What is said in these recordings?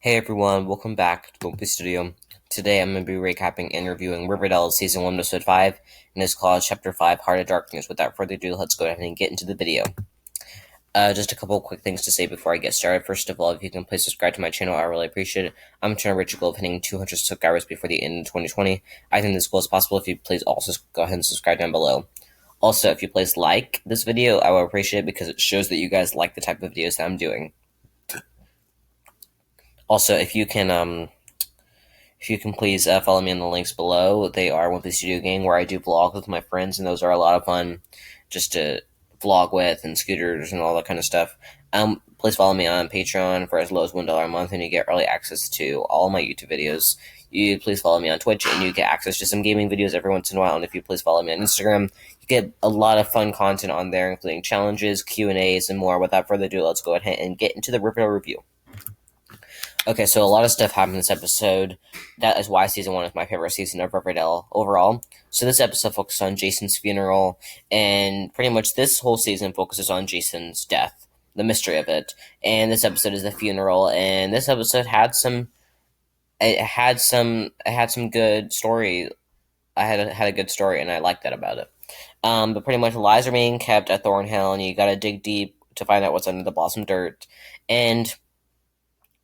Hey everyone, welcome back to Movie Studio. Today I'm going to be recapping and reviewing Riverdale Season 1, Episode 5, and it's called Chapter 5, Heart of Darkness. Without further ado, let's go ahead and get into the video. Just a couple of quick things to say before I get started. First of all, if you can please subscribe to my channel, I really appreciate it. I'm trying to reach a goal of hitting 200 subscribers before the end of 2020. I think this goal is possible if you please also go ahead and subscribe down below. Also, if you please like this video, I will appreciate it because it shows that you guys like the type of videos that I'm doing. Also, if you can please follow me on the links below. They are Wimpy Studio Gang, where I do vlog with my friends, and those are a lot of fun just to vlog with, and scooters and all that kind of stuff. Please follow me on Patreon for as low as $1 a month, and you get early access to all my YouTube videos. You please follow me on Twitch, and you get access to some gaming videos every once in a while. And if you please follow me on Instagram, you get a lot of fun content on there, including challenges, Q&As, and more. Without further ado, let's go ahead and get into the Riverdale review. Okay, so a lot of stuff happened in this episode. That is why season 1 is my favorite season of Riverdale overall. So this episode focused on Jason's funeral, and pretty much this whole season focuses on Jason's death, the mystery of it. And this episode is the funeral, and this episode had some good story. I had a good story, and I liked that about it. But pretty much lies are being kept at Thornhill, and you gotta dig deep to find out what's under the blossom dirt. And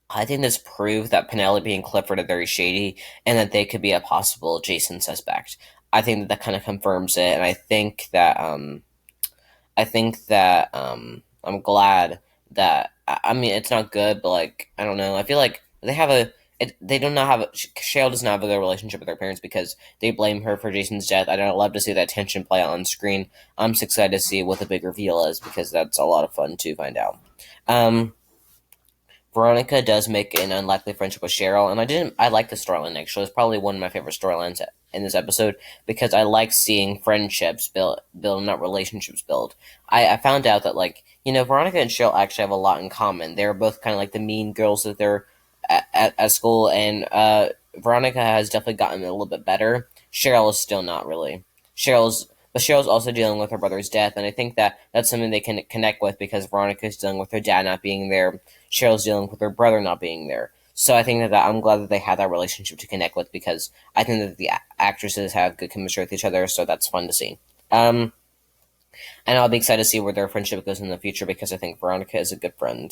I think this proved that Penelope and Clifford are very shady, and that they could be a possible Jason suspect. I think that kind of confirms it, and I'm glad that. I mean, it's not good, but like I don't know. I feel like they have a. They do not have a, Cheryl does not have a good relationship with her parents because they blame her for Jason's death. I'd love to see that tension play out on screen. I'm just excited to see what the big reveal is because that's a lot of fun to find out. Um, Veronica does make an unlikely friendship with Cheryl, and I like the storyline actually. It's probably one of my favorite storylines in this episode because I like seeing friendships build, not relationships build. I found out that Veronica and Cheryl actually have a lot in common. They're both kind of like the mean girls that they're at school, and Veronica has definitely gotten a little bit better. Cheryl is still not really. Cheryl's also dealing with her brother's death, and I think that that's something they can connect with because Veronica's dealing with her dad not being there. Cheryl's dealing with her brother not being there. So I think that I'm glad that they had that relationship to connect with because I think that the actresses have good chemistry with each other, so that's fun to see. And I'll be excited to see where their friendship goes in the future because I think Veronica is a good friend.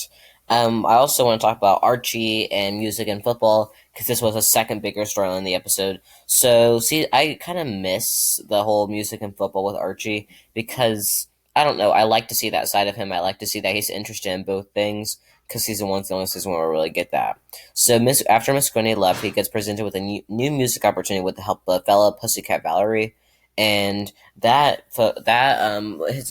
I also want to talk about Archie and music and football because this was a second bigger storyline in the episode. So, see, I kind of miss the whole music and football with Archie because, I don't know, I like to see that side of him. I like to see that he's interested in both things because season 1's the only season where we really get that. So, after Miss Grundy left, he gets presented with a new music opportunity with the help of fellow Pussycat Valerie, and his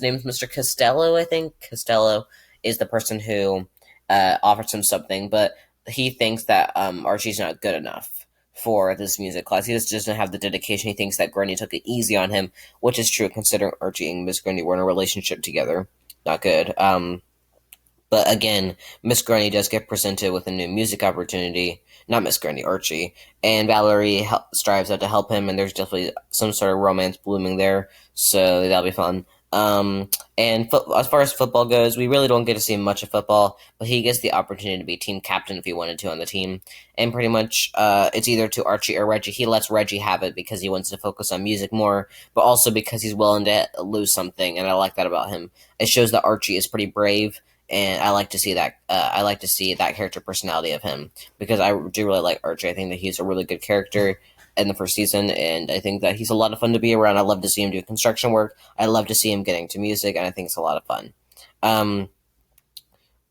name's Mr. Costello. I think Costello is the person who offers him something, but he thinks that Archie's not good enough for this music class. He just doesn't have the dedication. He thinks that Grundy took it easy on him, which is true considering Archie and Miss Grundy were in a relationship together. Not good. But again, Miss Grundy does get presented with a new music opportunity. Not Miss Grundy, Archie. And Valerie strives out to help him, and there's definitely some sort of romance blooming there. So that'll be fun. As far as football goes, we really don't get to see much of football, but he gets the opportunity to be team captain if he wanted to on the team. And pretty much, it's either to Archie or Reggie. He lets Reggie have it because he wants to focus on music more, but also because he's willing to lose something, and I like that about him. It shows that Archie is pretty brave, and I like to see that. I like to see that character personality of him because I do really like Archie. I think that he's a really good character in the first season, and I think that he's a lot of fun to be around. I love to see him do construction work. I love to see him getting to music, and I think it's a lot of fun. Um,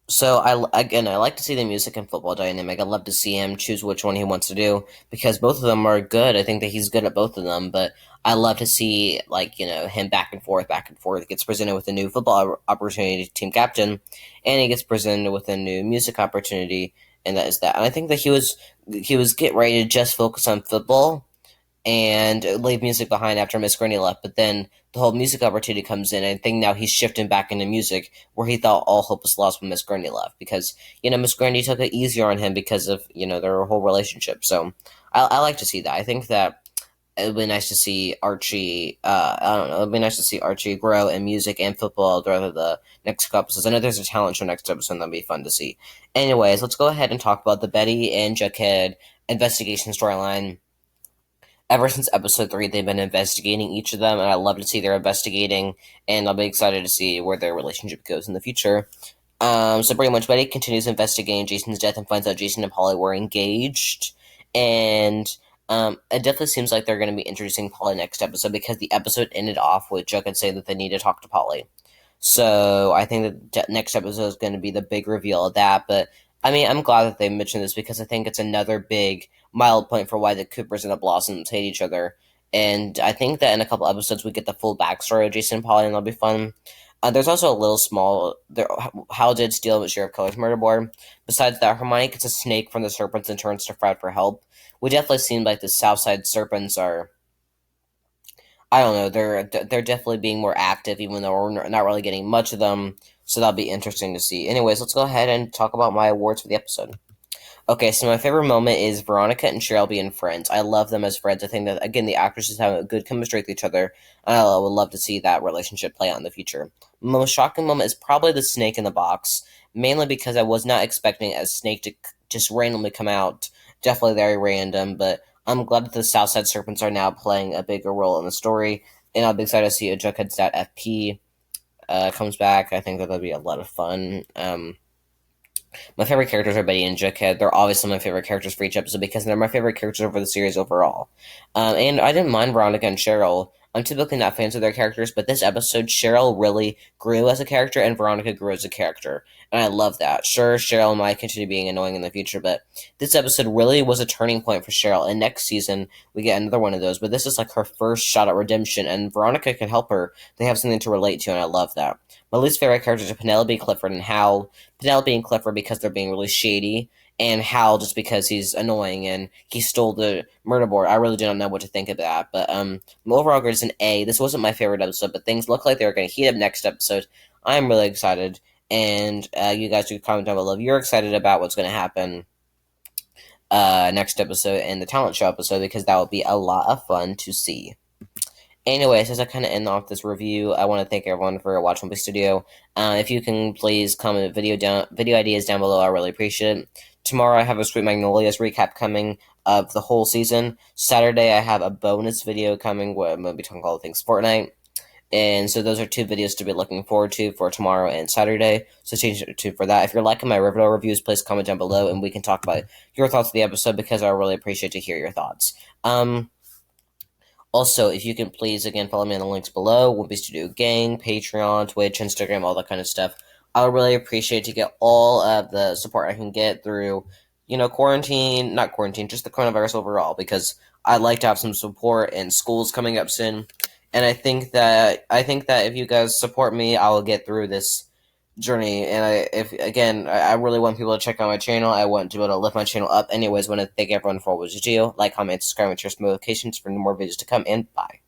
so I like to see the music and football dynamic. I love to see him choose which one he wants to do because both of them are good. I think that he's good at both of them, but I love to see him back and forth, back and forth. He gets presented with a new football opportunity, team captain, and he gets presented with a new music opportunity, and that is that. And I think that he was getting ready to just focus on football and leave music behind after Miss Gurney left. But then the whole music opportunity comes in, and I think now he's shifting back into music where he thought all hope was lost when Miss Gurney left because Miss Gurney took it easier on him because of their whole relationship. So I like to see that. I think that it would be nice to see Archie. I don't know. It would be nice to see Archie grow in music and football throughout the next couple episodes. I know there's a talent show next episode, and that'd be fun to see. Anyways, let's go ahead and talk about the Betty and Jughead investigation storyline. Ever since episode 3, they've been investigating each of them, and I love to see they're investigating, and I'll be excited to see where their relationship goes in the future. So pretty much Betty continues investigating Jason's death and finds out Jason and Polly were engaged. And it definitely seems like they're going to be introducing Polly next episode because the episode ended off with Jughead saying that they need to talk to Polly. So I think that next episode is going to be the big reveal of that. But I mean, I'm glad that they mentioned this because I think it's another big mile point for why the Coopers and the Blossoms hate each other. And I think that in a couple episodes we get the full backstory of Jason and Polly, and that'll be fun. There's also a little small. Hal did steal with Sheriff Keller's murder board. Besides that, Hermione gets a snake from the Serpents and turns to Fred for help. We definitely seem like the Southside Serpents are. I don't know. They're definitely being more active, even though we're not really getting much of them. So that'll be interesting to see. Anyways, let's go ahead and talk about my awards for the episode. Okay, so my favorite moment is Veronica and Cheryl being friends. I love them as friends. I think that, again, the actresses have a good chemistry with each other, and I would love to see that relationship play out in the future. My most shocking moment is probably the snake in the box, mainly because I was not expecting a snake to just randomly come out. Definitely very random, but I'm glad that the Southside Serpents are now playing a bigger role in the story, and I'll be excited to see a Jughead Stat FP comes back. I think that'll be a lot of fun. My favorite characters are Betty and Jughead. They're obviously my favorite characters for each episode because they're my favorite characters over the series overall. And I didn't mind Veronica and Cheryl. I'm typically not fans of their characters, but this episode, Cheryl really grew as a character and Veronica grew as a character. And I love that. Sure, Cheryl might continue being annoying in the future, but this episode really was a turning point for Cheryl. And next season, we get another one of those. But this is like her first shot at redemption, and Veronica can help her. They have something to relate to, and I love that. My least favorite characters are Penelope, Clifford, and Hal. Penelope and Clifford because they're being really shady, and Hal just because he's annoying and he stole the murder board. I really do not know what to think of that. But my overall grade is an A. This wasn't my favorite episode, but things look like they're going to heat up next episode. I'm really excited, and you guys can comment down below if you're excited about what's going to happen next episode and the talent show episode because that will be a lot of fun to see. Anyways, as I kind of end off this review, I want to thank everyone for watching my studio. If you can please comment video ideas down below, I really appreciate it. Tomorrow I have a Sweet Magnolias recap coming of the whole season. Saturday I have a bonus video coming where I'm going to be talking all things Fortnite. And so those are 2 videos to be looking forward to for tomorrow and Saturday. So stay tuned for that. If you're liking my Riverdale reviews, please comment down below and we can talk about your thoughts of the episode because I really appreciate to hear your thoughts. Also, if you can please, again, follow me on the links below, Wimpy Studio Gang, Patreon, Twitch, Instagram, all that kind of stuff. I would really appreciate to get all of the support I can get through, not quarantine, just the coronavirus overall, because I'd like to have some support and school's coming up soon. And I think that if you guys support me, I will get through this journey. And I really want people to check out my channel. I want to be able to lift my channel up. Anyways, I want to thank everyone for what you do. Like, comment, subscribe, and share some notifications for more videos to come, and bye.